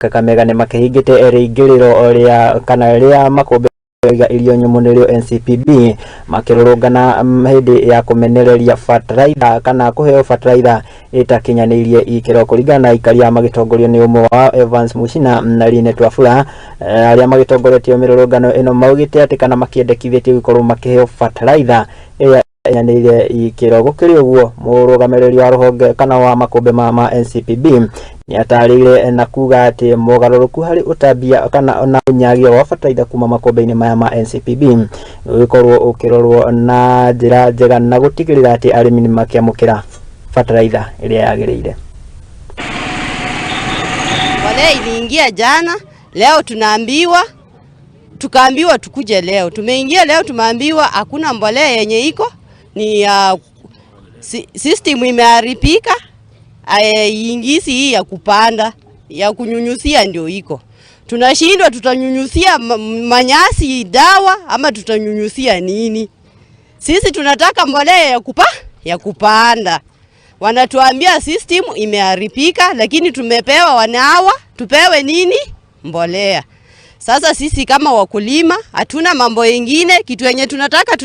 Kakamega nĩ makĩhingĩte rĩingĩrĩro rĩa kana rĩa makũmbĩ irio nyũmũ nĩrĩo NCPB makĩrũrũngana hĩndĩ ya kũmenereria fertilizer kana kũheo fertilizer ĩtakinyanĩirie ikĩro kũringana na ikaria magĩtongorio nĩ ũmwe wa Evans Muchina na Linet Wafula arĩa magĩtongoretie mĩrũrũngano ĩno maugĩte atĩ kana makĩendekithĩtie gũkorwo makĩheo fertilizer yanĩire ikĩro. Gũkĩrĩ ũguo mũrũgamĩrĩri wa rũhonge kana wa makũmbĩ ma NCPB nĩ atarĩire na kuga atĩ mogarũrũku harĩ ũtambia kana na ũnyagio wa fertilizer kuma makũmbĩ-inĩ maya ma NCPB ũgĩkorwo ũkĩrorwo na njĩra njega na gũtigĩrĩra atĩ arĩmi nĩ makĩamũkĩra fertilizer ĩrĩa yagĩrĩire. Wale iliingia jana, leo tukaambiwa tukuje leo. Tumeingia leo tumeambiwa hakuna mbolea yenye iko, ni system imeharibika, ingisi hii ya kupanda, ya kunyunyusia ndio iko. Tunashindwa tutanyunyusia manyasi dawa ama tutanyunyusia nini? Sisi tunataka mbolea ya kupanda. Wanatuambia system imeharibika, lakini tumepewa wanawa tupewe nini? Mbolea. Sasa sisi kama wakulima hatuna mambo mengine, kitu yenye tunataka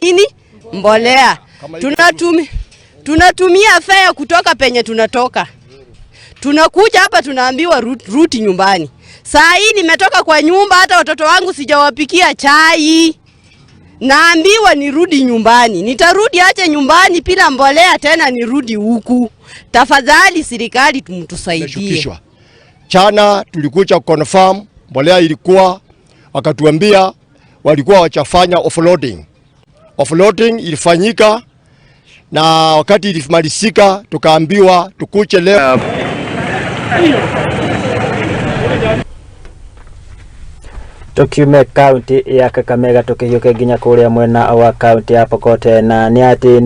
nini? Mbolea. Tunatumia fare kutoka penye tunatoka. Tunakuja hapa tunaambiwa ruti nyumbani. Saa hii nimetoka kwa nyumba, hata watoto wangu sijawapikia chai. Naambiwa nirudi nyumbani. Nitarudi acha nyumbani bila mbolea tena nirudi huku. Tafadhali serikali tumtusaidie. Chana tulikuja confirm mbolea ilikuwa, wakatuambia walikuwa wachafanya offloading. Offloading ilifanyika na wakati ilimalizika tukaambiwa tukuche leo. Tukiume kaunti ya Kakamega tukĩhiũke nginya kũrĩa mwena wa kaunti ya Pokot na nĩ atĩ